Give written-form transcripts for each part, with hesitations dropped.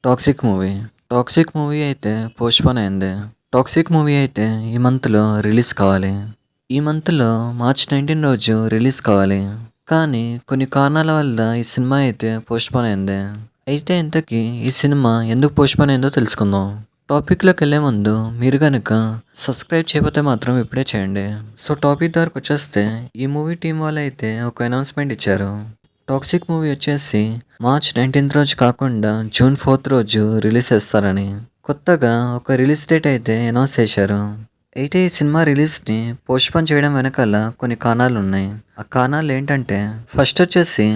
'Toxic' movie. 'Toxic' movie అయితే postpone అయింది. 'Toxic' movie అయితే ఈ మంత్‌లో రిలీజ్ కావాలి. ఈ మంత్‌లో మార్చ్ 19 రోజు రిలీజ్ కావాలి. కానీ కొన్ని కారణాల వల్ల ఈ సినిమా అయితే పోస్ట్‌పోన్ అయింది. అయితే ఇంతకీ ఈ సినిమా ఎందుకు పోస్ట్‌పోన్ అయిందో తెలుసుకుందాం. టాపిక్‌లోకెళ్ళే ముందు మీరు గనుక సబ్స్క్రైబ్ చేయకపోతే మాత్రం ఇప్పుడే చేయండి. సో టాపిక్ దగ్గరకొచ్చేస్తే ఈ మూవీ టీమ్ వాళ్ళైతే ఒక అనౌన్స్‌మెంట్ ఇచ్చారు. 'టాక్సిక్' మూవీ వచ్చేసి మార్చ్ 19 రోజు కాకుండా జూన్ 4 రోజు రిలీజ్ చేస్తారని. కొత్తగా ఒక రిలీజ్ డేట్ అయితే అనౌన్స్ చేశారు. అయితే ఈ సినిమా రిలీజ్‌ని పోస్ట్‌పోన్ చేయడం వెనకాల కొన్ని కారణాలున్నాయి. ఆ కారణాలు ఏంటంటే ఫస్ట్ వచ్చేసి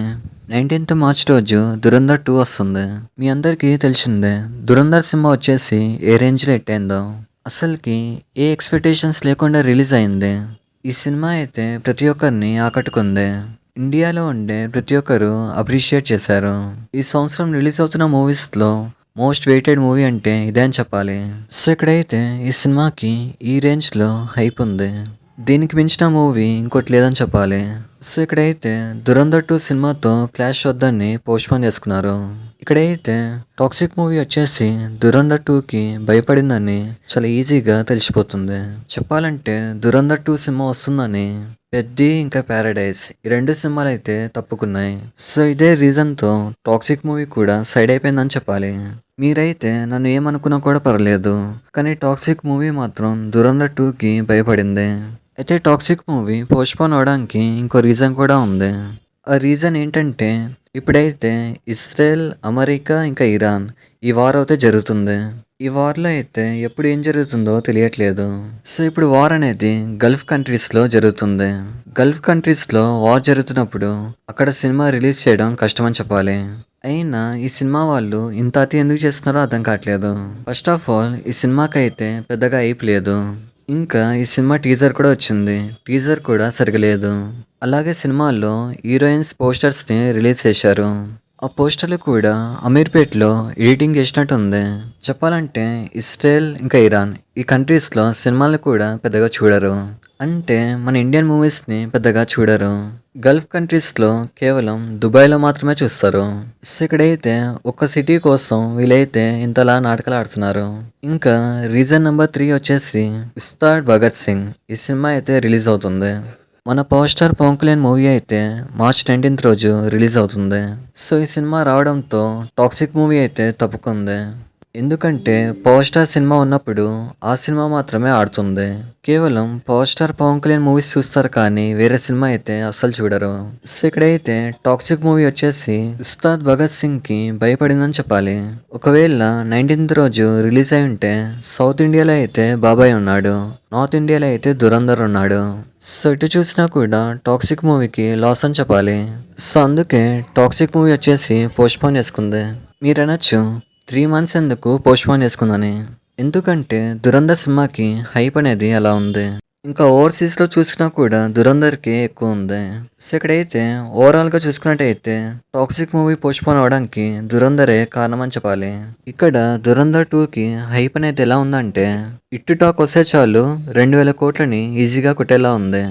19థ్ మార్చ్ రోజు 'ధురంధర్ 2' వస్తుంది. మీ అందరికీ తెలిసిందే 'ధురంధర్' సినిమా వచ్చేసి ఏ రేంజ్‌లో హిట్ అయిందో. అసలుకి ఏ ఎక్స్‌పెక్టేషన్స్ లేకుండా రిలీజ్ అయింది. ఈ సినిమా అయితే ప్రతి ఒక్కరిని ఆకట్టుకుంది. ఇండియాలో ఉండే ప్రతి ఒక్కరు అప్రిషియేట్ చేశారు. ఈ సంవత్సరం రిలీజ్ అవుతున్న మూవీస్‌లో మోస్ట్ వెయిటెడ్ మూవీ అంటే ఇదే అని చెప్పాలి. సో ఇక్కడైతే ఈ సినిమాకి ఈ రేంజ్‌లో హైప్ ఉంది. దీనికి మించిన మూవీ ఇంకోటి లేదని చెప్పాలి. సో ఇక్కడైతే 'ధురంధర్ 2' సినిమాతో క్లాష్ వద్దని పోస్ట్‌పోన్ చేసుకున్నారు. ఇక్కడైతే 'టాక్సిక్' మూవీ వచ్చేసి 'ధురంధర్ 2'కి భయపడిందని చాలా ఈజీగా తెలిసిపోతుంది. చెప్పాలంటే 'ధురంధర్ 2' సినిమా వస్తుందని 'పెద్ది' ఇంకా 'పారడైజ్' ఈ 2 సినిమాలైతే తప్పుకున్నాయి. సో ఇదే రీజన్‌తో 'టాక్సిక్' మూవీ కూడా సైడ్ అయిపోయిందని చెప్పాలి. మీరైతే నన్ను ఏమనుకున్నా కూడా పర్లేదు. కానీ 'టాక్సిక్' మూవీ మాత్రం 'ధురంధర్ 2'కి భయపడింది. అయితే 'టాక్సిక్' మూవీ పోస్ట్‌పోన్ అవ్వడానికి ఇంకో రీజన్ కూడా ఉంది. ఆ రీజన్ ఏంటంటే ఇప్పుడైతే ఇజ్రాయెల్, అమెరికా ఇంకా ఇరాన్ ఈ వార్ అయితే జరుగుతుంది. ఈ వార్‌లో అయితే ఎప్పుడు ఏం జరుగుతుందో తెలియట్లేదు. సో ఇప్పుడు వార్ అనేది గల్ఫ్ కంట్రీస్‌లో జరుగుతుంది. గల్ఫ్ కంట్రీస్‌లో వార్ జరుగుతున్నప్పుడు అక్కడ సినిమా రిలీజ్ చేయడం కష్టమని చెప్పాలి. అయినా ఈ సినిమా వాళ్ళు ఇంత అతి ఎందుకు చేస్తున్నారో అర్థం కావట్లేదు. ఫస్ట్ ఆఫ్ ఆల్ ఈ సినిమాకైతే పెద్దగా హైప్ లేదు. ఇంకా ఈ సినిమా టీజర్ కూడా వచ్చింది. టీజర్ కూడా సరిగ్గా లేదు. అలాగే సినిమాలో హీరోయిన్స్ పోస్టర్స్‌ని రిలీజ్ చేశారు. ఆ పోస్టర్‌లు కూడా అమీర్పేట్‌లో ఎడిటింగ్ చేసినట్టు ఉంది. చెప్పాలంటే ఇజ్రాయెల్ ఇంకా ఇరాన్ ఈ కంట్రీస్‌లో సినిమాలు కూడా పెద్దగా చూడరు. అంటే మన ఇండియన్ మూవీస్‌ని పెద్దగా చూడరు. గల్ఫ్ కంట్రీస్‌లో కేవలం దుబాయ్‌లో మాత్రమే చూస్తారు. సో ఇక్కడైతే ఒక సిటీ కోసం వీళ్ళైతే ఇంతలా నాటకాలు ఆడుతున్నారు. ఇంకా రీజన్ నెంబర్ 3 వచ్చేసి 'ఉస్తాద్ భగత్ సింగ్' ఈ సినిమా అయితే రిలీజ్ అవుతుంది. మన power star Pawan Kalyan movie అయితే మార్చ్ 19 రోజు రిలీజ్ అవుతుంది. సో ఈ సినిమా రావడంతో 'టాక్సిక్' మూవీ అయితే తప్పుకుంది. ఎందుకంటే పవర్ స్టార్ సినిమా ఉన్నప్పుడు ఆ సినిమా మాత్రమే ఆడుతుంది. కేవలం power star Pawan Kalyan movies చూస్తారు కానీ వేరే సినిమా అయితే అస్సలు చూడరు. సో ఇక్కడైతే 'టాక్సిక్' మూవీ వచ్చేసి ఉస్తాద్ భగత్ సింగ్ కి భయపడిందని చెప్పాలి. ఒకవేళ 19th రోజు రిలీజ్ అయి ఉంటే సౌత్ ఇండియాలో అయితే బాబాయ్ ఉన్నాడు. నార్త్ ఇండియాలో అయితే ధురంధర్ ఉన్నాడు. సో ఇటు చూసినా కూడా 'టాక్సిక్' మూవీకి లాస్ అని చెప్పాలి. సో అందుకే 'టాక్సిక్' మూవీ వచ్చేసి పోస్ట్‌పోన్ చేసుకుంది. మీరనొచ్చు 3 మంత్స్ ఎందుకు పోస్ట్‌పోన్ చేసుకుందని. ఎందుకంటే 'ధురంధర్' సినిమాకి హైప్ అనేది అలా ఉంది. ఇంకా ఓవర్‌సీస్‌లో చూసినా కూడా 'ధురంధర్‌కి ఎక్కువ ఉంది. సో ఇక్కడైతే ఓవరాల్‌గా చూసుకున్నట్టయితే 'టాక్సిక్' మూవీ పోస్ట్‌పోన్ అవ్వడానికి 'ధురంధరే' కారణం అని చెప్పాలి. ఇక్కడ 'ధురంధర్ 2'కి హైప్ అనేది ఎలా ఉందంటే హిట్ టాక్ వస్తే చాలు 2,000 కోట్లని ఈజీగా కొట్టేలా ఉంది.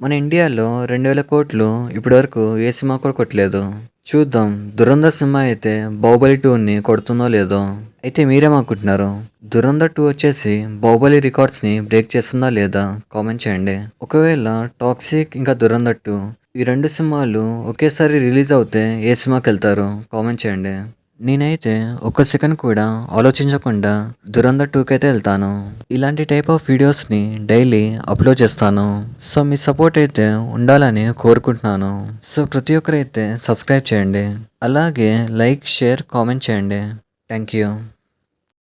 మన ఇండియాలో 2,000 కోట్లు ఇప్పటివరకు ఏ సినిమా కూడా కొట్టలేదు. చూద్దాం 'ధురంధర్' సినిమా అయితే 'బాహుబలి 2'ని కొడుతుందో లేదో. అయితే మీరేమనుకుంటున్నారు? 'ధురంధర్ 2' వచ్చేసి 'బాహుబలి' రికార్డ్స్‌ని బ్రేక్ చేస్తుందా లేదా కామెంట్ చేయండి. ఒకవేళ 'టాక్సిక్' ఇంకా 'ధురంధర్ 2' ఈ 2 సినిమాలు ఒకేసారి రిలీజ్ అవుతే ఏ సినిమాకెళ్తారు కామెంట్ చేయండి. నేనైతే ఒక్క సెకండ్ కూడా ఆలోచించకుండా 'ధురంధర్ 2'కి అయితే వెళ్తాను. ఇలాంటి టైప్ ఆఫ్ వీడియోస్‌ని డైలీ అప్లోడ్ చేస్తాను. సో మీ సపోర్ట్ అయితే ఉండాలని కోరుకుంటున్నాను. సో ప్రతి ఒక్కరైతే సబ్స్క్రైబ్ చేయండి. అలాగే లైక్, షేర్, కామెంట్ చేయండి. Thank you.